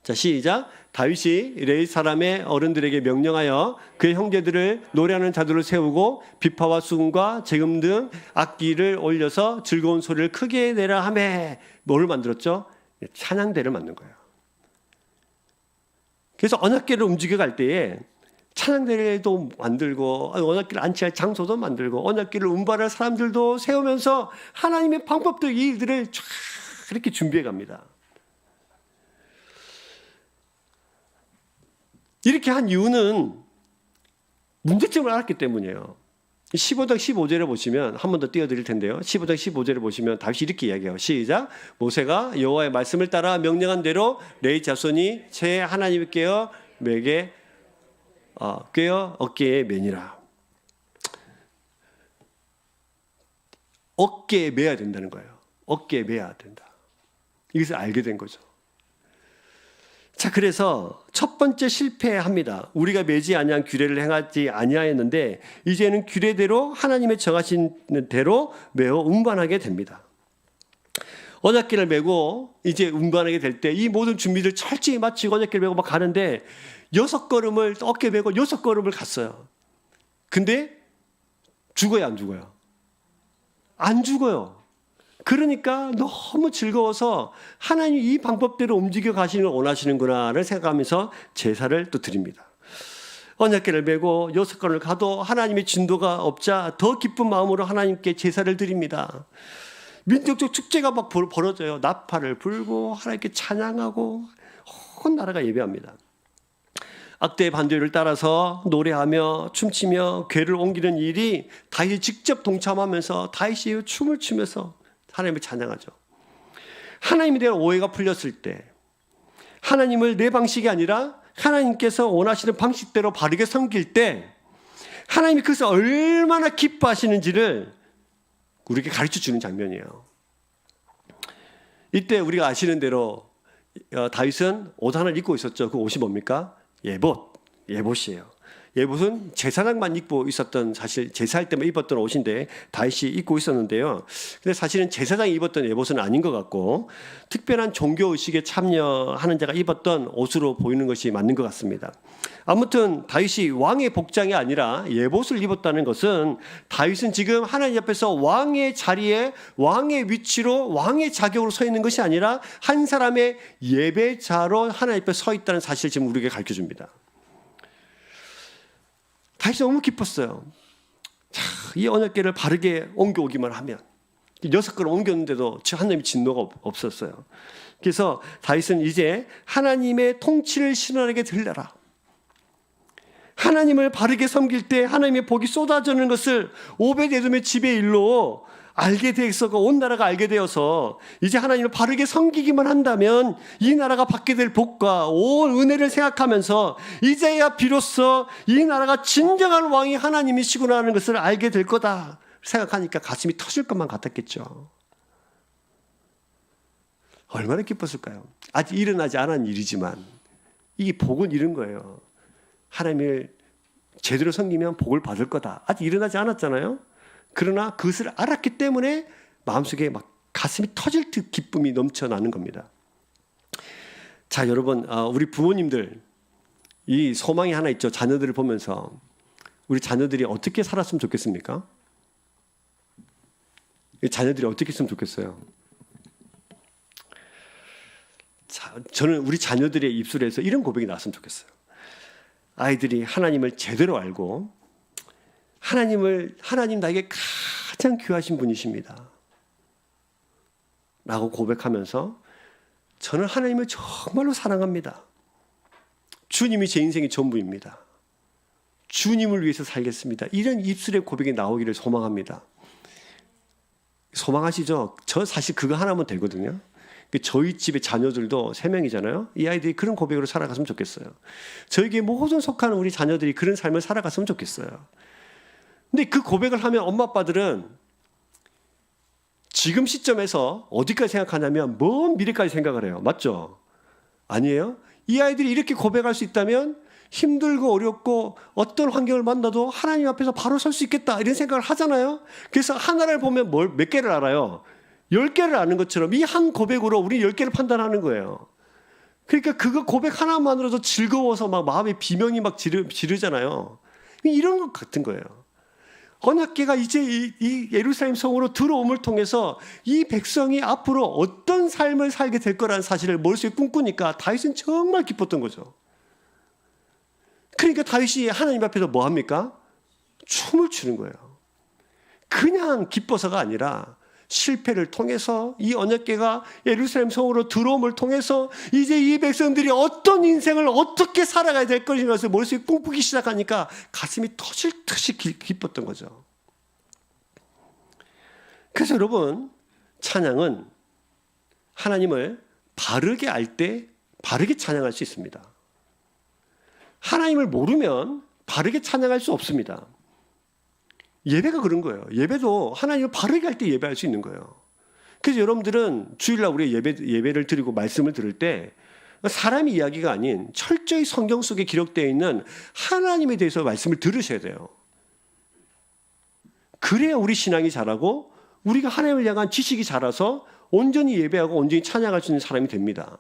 자, 시작. 다윗이 레위 사람의 어른들에게 명령하여 그의 형제들을 노래하는 자들을 세우고 비파와 수금과 재금 등 악기를 올려서 즐거운 소리를 크게 내라 하매. 뭘 만들었죠? 찬양대를 만든 거예요. 그래서 언약궤를 움직여 갈 때에 찬양대도 만들고 언약궤를 안치할 장소도 만들고 언약궤를 운반할 사람들도 세우면서 하나님의 방법들 이들을 쫙 이렇게 준비해 갑니다. 이렇게 한 이유는 문제점을 알았기 때문이에요. 15장 15절에 보시면 한 번 더 띄워드릴 텐데요. 15장 15절에 보시면 다윗이 이렇게 이야기해요. 시작. 모세가 여호와의 말씀을 따라 명령한 대로 레위 자손이 제 하나님을 꿰어 어깨에 매니라. 어깨에 매야 된다는 거예요. 어깨에 매야 된다. 이것을 알게 된 거죠. 자, 그래서 첫 번째 실패합니다. 우리가 매지 아니한 규례를 행하지 아니하였는데 이제는 규례대로 하나님의 정하신 대로 메어 운반하게 됩니다. 언약궤를 메고 이제 운반하게 될 때 이 모든 준비를 철저히 마치고 언약궤를 메고 막 가는데 6걸음을 어깨 메고 6걸음을 갔어요. 근데 죽어요, 안 죽어요? 안 죽어요. 그러니까 너무 즐거워서 하나님이 이 방법대로 움직여 가시는 걸 원하시는구나를 생각하면서 제사를 또 드립니다. 언약궤를 메고 6걸음을 가도 하나님의 진도가 없자 더 기쁜 마음으로 하나님께 제사를 드립니다. 민족적 축제가 막 벌어져요. 나팔을 불고 하나님께 찬양하고 온 나라가 예배합니다. 악대의 반주를 따라서 노래하며 춤추며 궤를 옮기는 일이 다윗이 직접 동참하면서 다윗이 춤을 추면서 하나님을 찬양하죠. 하나님에 대한 오해가 풀렸을 때 하나님을 내 방식이 아니라 하나님께서 원하시는 방식대로 바르게 섬길 때 하나님이 그것을 얼마나 기뻐하시는지를 우리에게 가르쳐주는 장면이에요. 이때 우리가 아시는 대로 다윗은 옷 하나를 입고 있었죠. 그 옷이 뭡니까? 예봇이에요. 예봇은 제사장만 입고 있었던, 사실 제사할 때만 입었던 옷인데 다윗이 입고 있었는데요. 근데 사실은 제사장이 입었던 예봇은 아닌 것 같고 특별한 종교의식에 참여하는 자가 입었던 옷으로 보이는 것이 맞는 것 같습니다. 아무튼 다윗이 왕의 복장이 아니라 예봇을 입었다는 것은 다윗은 지금 하나님 앞에서 왕의 자리에, 왕의 위치로, 왕의 자격으로 서 있는 것이 아니라 한 사람의 예배자로 하나님 앞에 서 있다는 사실을 지금 우리에게 가르쳐줍니다. 다윗이 너무 기뻤어요. 자, 이 언약궤를 바르게 옮겨오기만 하면. 6걸음 옮겼는데도 하나님의 진노가 없었어요. 그래서 다윗은 이제 하나님의 통치를 신원하게 들려라. 하나님을 바르게 섬길 때 하나님의 복이 쏟아지는 것을 오벳에돔의 집의 일로 알게 되어서 온 나라가 알게 되어서 이제 하나님을 바르게 섬기기만 한다면 이 나라가 받게 될 복과 온 은혜를 생각하면서 이제야 비로소 이 나라가 진정한 왕이 하나님이시구나 하는 것을 알게 될 거다 생각하니까 가슴이 터질 것만 같았겠죠. 얼마나 기뻤을까요? 아직 일어나지 않은 일이지만 이게 복은 이런 거예요. 하나님을 제대로 섬기면 복을 받을 거다. 아직 일어나지 않았잖아요. 그러나 그것을 알았기 때문에 마음속에 막 가슴이 터질 듯 기쁨이 넘쳐나는 겁니다. 자, 여러분, 우리 부모님들 이 소망이 하나 있죠. 자녀들을 보면서 우리 자녀들이 어떻게 살았으면 좋겠습니까? 자녀들이 어떻게 했으면 좋겠어요? 자, 저는 우리 자녀들의 입술에서 이런 고백이 나왔으면 좋겠어요. 아이들이 하나님을 제대로 알고 하나님 나에게 가장 귀하신 분이십니다 라고 고백하면서 저는 하나님을 정말로 사랑합니다. 주님이 제 인생의 전부입니다. 주님을 위해서 살겠습니다. 이런 입술의 고백이 나오기를 소망합니다. 소망하시죠? 저 사실 그거 하나면 되거든요. 저희 집의 자녀들도 3명이잖아요. 이 아이들이 그런 고백으로 살아갔으면 좋겠어요. 저에게 모든 속하는 우리 자녀들이 그런 삶을 살아갔으면 좋겠어요. 근데 그 고백을 하면 엄마 아빠들은 지금 시점에서 어디까지 생각하냐면 먼 미래까지 생각을 해요. 맞죠? 아니에요? 이 아이들이 이렇게 고백할 수 있다면 힘들고 어렵고 어떤 환경을 만나도 하나님 앞에서 바로 설 수 있겠다 이런 생각을 하잖아요. 그래서 하나를 보면 몇 개를 알아요? 10개를 아는 것처럼 이 한 고백으로 우리 10개를 판단하는 거예요. 그러니까 그거 고백 하나만으로도 즐거워서 막 마음에 비명이 막 지르잖아요. 이런 것 같은 거예요. 언약궤가 이제 이 예루살렘 성으로 들어옴을 통해서 이 백성이 앞으로 어떤 삶을 살게 될 거라는 사실을 머릿속에 꿈꾸니까 다윗은 정말 기뻤던 거죠. 그러니까 다윗이 하나님 앞에서 뭐 합니까? 춤을 추는 거예요. 그냥 기뻐서가 아니라 실패를 통해서 이 언약궤가 예루살렘 성으로 들어옴을 통해서 이제 이 백성들이 어떤 인생을 어떻게 살아가야 될 것인가를 머릿속에 꿈꾸기 시작하니까 가슴이 터질 듯이 기뻤던 거죠. 그래서 여러분, 찬양은 하나님을 바르게 알 때 바르게 찬양할 수 있습니다. 하나님을 모르면 바르게 찬양할 수 없습니다. 예배가 그런 거예요. 예배도 하나님을 바르게 할 때 예배할 수 있는 거예요. 그래서 여러분들은 주일날 우리 예배를 드리고 말씀을 들을 때 사람의 이야기가 아닌 철저히 성경 속에 기록되어 있는 하나님에 대해서 말씀을 들으셔야 돼요. 그래야 우리 신앙이 자라고 우리가 하나님을 향한 지식이 자라서 온전히 예배하고 온전히 찬양할 수 있는 사람이 됩니다.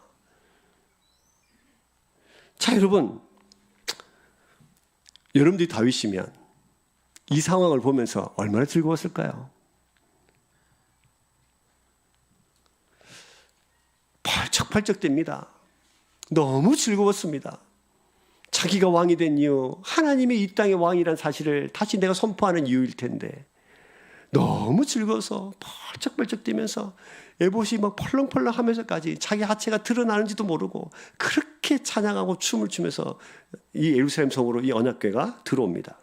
자, 여러분들이 다윗이면 이 상황을 보면서 얼마나 즐거웠을까요? 펄쩍펄쩍 됩니다. 너무 즐거웠습니다. 자기가 왕이 된 이유, 하나님이 이 땅의 왕이라는 사실을 다시 내가 선포하는 이유일 텐데 너무 즐거워서 펄쩍펄쩍 뛰면서 에봇이 막 펄렁펄렁 하면서까지 자기 하체가 드러나는지도 모르고 그렇게 찬양하고 춤을 추면서 이 예루살렘 성으로 이 언약궤가 들어옵니다.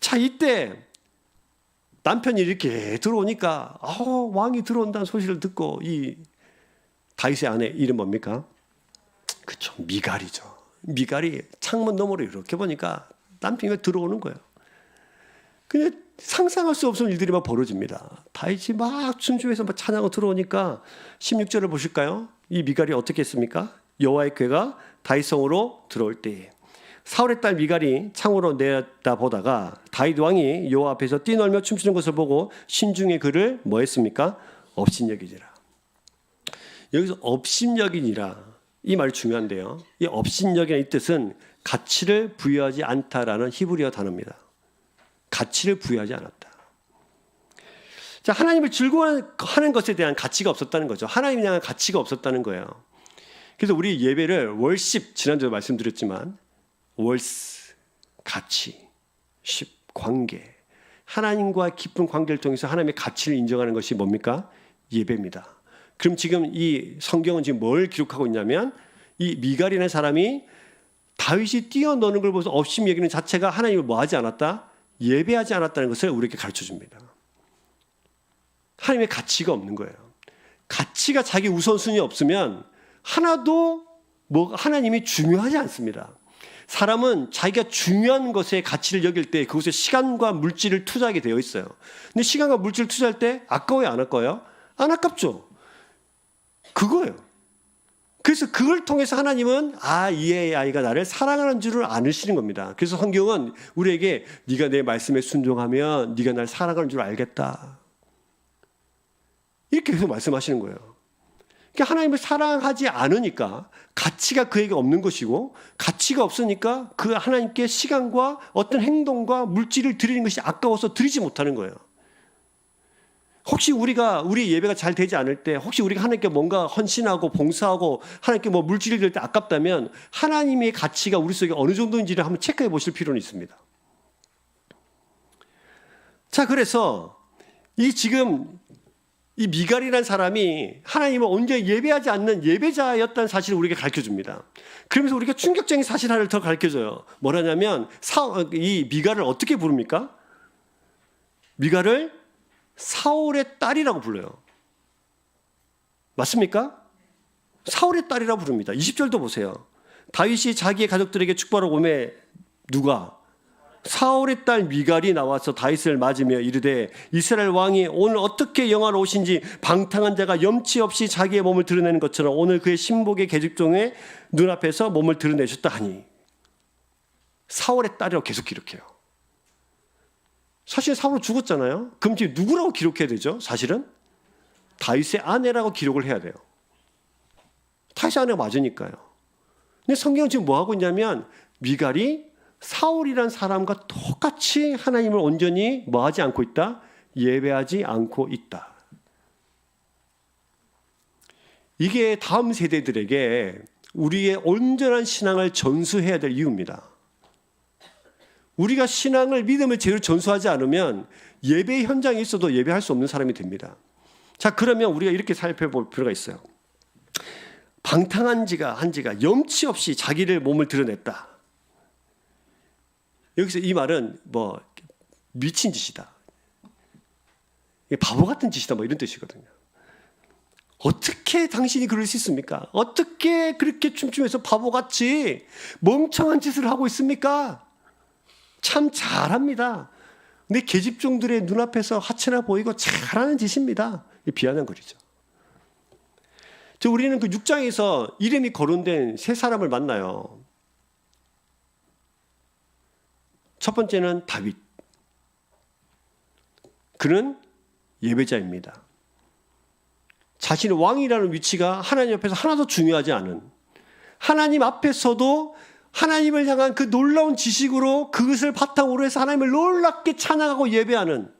자, 이때 남편이 이렇게 들어오니까 왕이 들어온다는 소식을 듣고 이 다윗의 아내 이름 뭡니까? 그렇죠, 미갈이죠. 미갈이 창문 너머로 이렇게 보니까 남편이 들어오는 거예요. 근데 상상할 수 없는 일들이 막 벌어집니다. 다윗이 막 춤추면서 막 찬양하고 들어오니까 16절을 보실까요? 이 미갈이 어떻게 했습니까? 여호와의 궤가 다윗 성으로 들어올 때 사울의 딸 미갈이 창으로 내다보다가 다윗 왕이 여호와 앞에서 뛰놀며 춤추는 것을 보고 신중에 그를 뭐 했습니까? 업신여기니라. 여기서 업신여기니라 이 말이 중요한데요. 이 업신여기라는 이 뜻은 가치를 부여하지 않다라는 히브리어 단어입니다. 가치를 부여하지 않았다. 자, 하나님을 즐거워하는 것에 대한 가치가 없었다는 거죠. 하나님에 대한 가치가 없었다는 거예요. 그래서 우리 예배를 월십, 지난주에 말씀드렸지만 월스, 가치, 십, 관계, 하나님과 깊은 관계를 통해서 하나님의 가치를 인정하는 것이 뭡니까? 예배입니다. 그럼 지금 이 성경은 지금 뭘 기록하고 있냐면 이 미갈이라는 사람이 다윗이 뛰어노는 걸 보면서 업심 여기는 자체가 하나님을 뭐 하지 않았다? 예배하지 않았다는 것을 우리에게 가르쳐 줍니다. 하나님의 가치가 없는 거예요. 가치가 자기 우선순위 없으면 하나도 하나님이 중요하지 않습니다. 사람은 자기가 중요한 것에 가치를 여길 때 그것에 시간과 물질을 투자하게 되어 있어요. 근데 시간과 물질을 투자할 때 아까워요, 안 아까워요? 안 아깝죠. 그거예요. 그래서 그걸 통해서 하나님은 이 아이가 나를 사랑하는 줄을 아시는 겁니다. 그래서 성경은 우리에게 네가 내 말씀에 순종하면 네가 나를 사랑하는 줄 알겠다, 이렇게 계속 말씀하시는 거예요. 그러니까 하나님을 사랑하지 않으니까 가치가 그에게 없는 것이고, 가치가 없으니까 그 하나님께 시간과 어떤 행동과 물질을 드리는 것이 아까워서 드리지 못하는 거예요. 혹시 우리 예배가 잘 되지 않을 때, 혹시 우리가 하나님께 뭔가 헌신하고 봉사하고 하나님께 물질을 드릴 때 아깝다면 하나님의 가치가 우리 속에 어느 정도인지를 한번 체크해 보실 필요는 있습니다. 자, 그래서 지금 이 미갈이라는 사람이 하나님을 언제 예배하지 않는 예배자였다는 사실을 우리에게 가르쳐줍니다. 그러면서 우리가 충격적인 사실 하나를 더 가르쳐줘요. 뭐라냐면 이 미갈을 어떻게 부릅니까? 미갈을 사울의 딸이라고 불러요. 맞습니까? 사울의 딸이라고 부릅니다. 20절도 보세요. 다윗이 자기의 가족들에게 축복하러 오매 누가? 사울의 딸 미갈이 나와서 다윗을 맞으며 이르되 이스라엘 왕이 오늘 어떻게 영화로우신지 방탕한 자가 염치 없이 자기의 몸을 드러내는 것처럼 오늘 그의 신복의 계집종의 눈앞에서 몸을 드러내셨다 하니. 사울의 딸이라고 계속 기록해요. 사실 사울은 죽었잖아요. 그럼 지금 누구라고 기록해야 되죠? 사실은 다윗의 아내라고 기록을 해야 돼요. 다윗의 아내가 맞으니까요. 근데 성경은 지금 뭐 하고 있냐면 미갈이 사울이란 사람과 똑같이 하나님을 온전히 뭐하지 않고 있다? 예배하지 않고 있다. 이게 다음 세대들에게 우리의 온전한 신앙을 전수해야 될 이유입니다. 우리가 신앙을, 믿음을 제대로 전수하지 않으면 예배 현장에 있어도 예배할 수 없는 사람이 됩니다. 자, 그러면 우리가 이렇게 살펴볼 필요가 있어요. 방탕한 한지가 염치 없이 자기를 몸을 드러냈다. 여기서 이 말은 미친 짓이다, 바보 같은 짓이다, 이런 뜻이거든요. 어떻게 당신이 그럴 수 있습니까? 어떻게 그렇게 춤추면서 바보같이 멍청한 짓을 하고 있습니까? 참 잘합니다. 근데 계집종들의 눈앞에서 하찮아 보이고 잘하는 짓입니다. 비하는 거리죠. 우리는 그 6장에서 이름이 거론된 세 사람을 만나요. 첫 번째는 다윗. 그는 예배자입니다. 자신의 왕이라는 위치가 하나님 앞에서 하나도 중요하지 않은, 하나님 앞에서도 하나님을 향한 그 놀라운 지식으로 그것을 바탕으로 해서 하나님을 놀랍게 찬양하고 예배하는,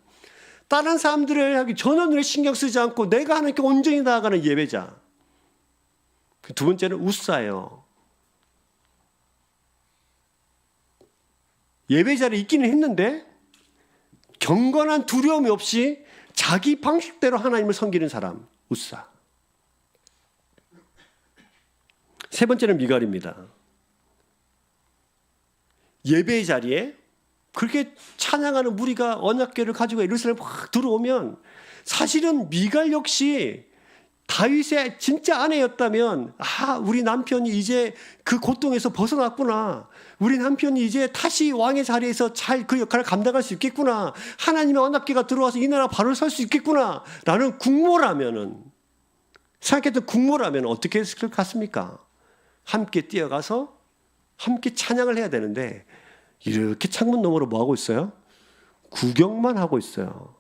다른 사람들을 전혀 눈에 신경 쓰지 않고 내가 하나님께 온전히 나아가는 예배자. 두 번째는 우사예요. 예배자를 있기는 했는데 경건한 두려움이 없이 자기 방식대로 하나님을 섬기는 사람, 우사. 세 번째는 미갈입니다. 예배의 자리에 그렇게 찬양하는 무리가 언약궤를 가지고 예루살렘에 막 들어오면 사실은 미갈 역시 다윗의 진짜 아내였다면 우리 남편이 이제 그 고통에서 벗어났구나, 우리 남편이 이제 다시 왕의 자리에서 잘 그 역할을 감당할 수 있겠구나, 하나님의 언약궤가 들어와서 이 나라 바로 설 수 있겠구나 라는 국모라면은, 생각했던 국모라면 어떻게 했을 것 같습니까? 함께 뛰어가서 함께 찬양을 해야 되는데 이렇게 창문 너머로 뭐하고 있어요? 구경만 하고 있어요.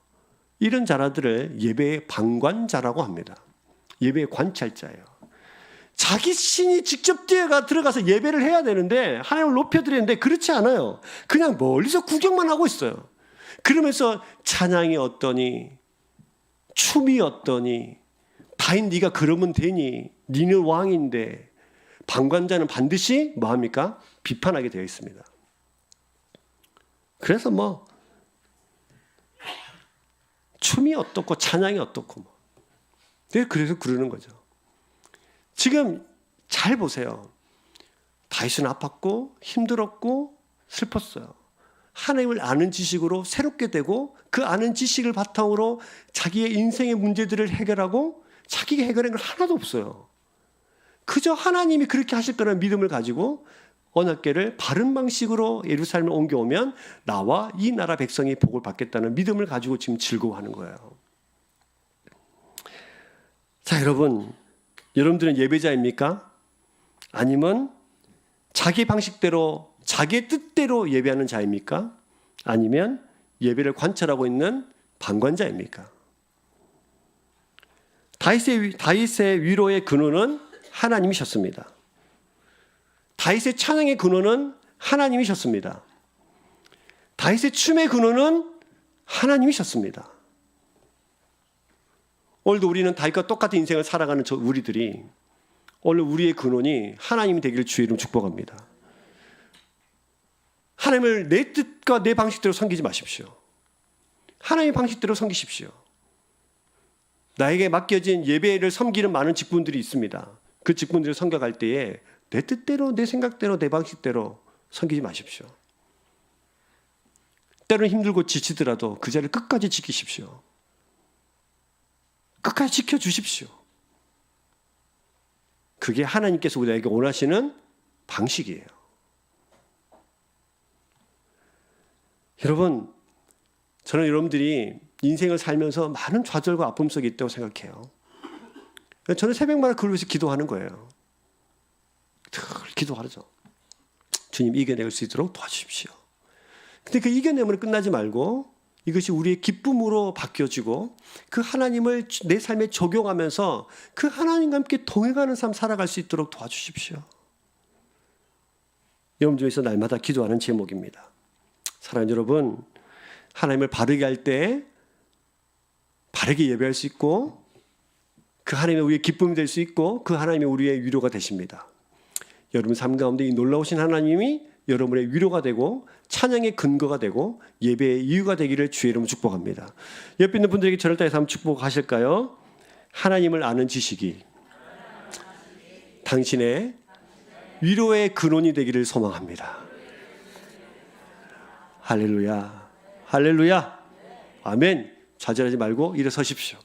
이런 자라들을 예배의 방관자라고 합니다. 예배의 관찰자예요. 자기 신이 직접 들어가서 예배를 해야 되는데, 하나님을 높여드리는데 그렇지 않아요. 그냥 멀리서 구경만 하고 있어요. 그러면서 찬양이 어떠니, 춤이 어떠니, 다윗 네가 그러면 되니, 니는 왕인데. 방관자는 반드시 뭐합니까? 비판하게 되어 있습니다. 그래서 춤이 어떻고 찬양이 어떻고 그래서 그러는 거죠. 지금 잘 보세요. 다윗은 아팠고 힘들었고 슬펐어요. 하나님을 아는 지식으로 새롭게 되고 그 아는 지식을 바탕으로 자기의 인생의 문제들을 해결하고 자기가 해결한 건 하나도 없어요. 그저 하나님이 그렇게 하실 거라는 믿음을 가지고 언약궤를 바른 방식으로 예루살렘에 옮겨오면 나와 이 나라 백성이 복을 받겠다는 믿음을 가지고 지금 즐거워하는 거예요. 자, 여러분들은 예배자입니까? 아니면 자기 방식대로 자기의 뜻대로 예배하는 자입니까? 아니면 예배를 관찰하고 있는 방관자입니까? 다윗의 위로의 근원은 하나님이셨습니다. 다윗의 찬양의 근원은 하나님이셨습니다. 다윗의 춤의 근원은 하나님이셨습니다. 오늘도 우리는 다윗과 똑같은 인생을 살아가는 우리들이 오늘 우리의 근원이 하나님이 되기를 주의 이름 축복합니다. 하나님을 내 뜻과 내 방식대로 섬기지 마십시오. 하나님의 방식대로 섬기십시오. 나에게 맡겨진 예배를 섬기는 많은 직분들이 있습니다. 그 직분들을 섬겨갈 때에 내 뜻대로, 내 생각대로, 내 방식대로 섬기지 마십시오. 때로는 힘들고 지치더라도 그 자리를 끝까지 지키십시오. 끝까지 지켜주십시오. 그게 하나님께서 우리에게 원하시는 방식이에요. 여러분, 저는 여러분들이 인생을 살면서 많은 좌절과 아픔 속에 있다고 생각해요. 저는 새벽마다 그걸 위해서 기도하는 거예요. 늘 기도하죠. 주님, 이겨낼 수 있도록 도와주십시오. 근데 그 이겨내면 끝나지 말고 이것이 우리의 기쁨으로 바뀌어지고 그 하나님을 내 삶에 적용하면서 그 하나님과 함께 동행하는 삶 살아갈 수 있도록 도와주십시오. 여러분 중에서 날마다 기도하는 제목입니다. 사랑하는 여러분, 하나님을 바르게 할 때 바르게 예배할 수 있고 그 하나님이 우리의 기쁨이 될 수 있고 그 하나님이 우리의 위로가 되십니다. 여러분 삶 가운데 이 놀라우신 하나님이 여러분의 위로가 되고 찬양의 근거가 되고 예배의 이유가 되기를 주의 이름으로 축복합니다. 옆에 있는 분들에게 저를 따라서 한번 축복하실까요? 하나님을 아는 지식이 당신의 위로의 근원이 되기를 소망합니다. 할렐루야, 할렐루야, 아멘. 좌절하지 말고 일어서십시오.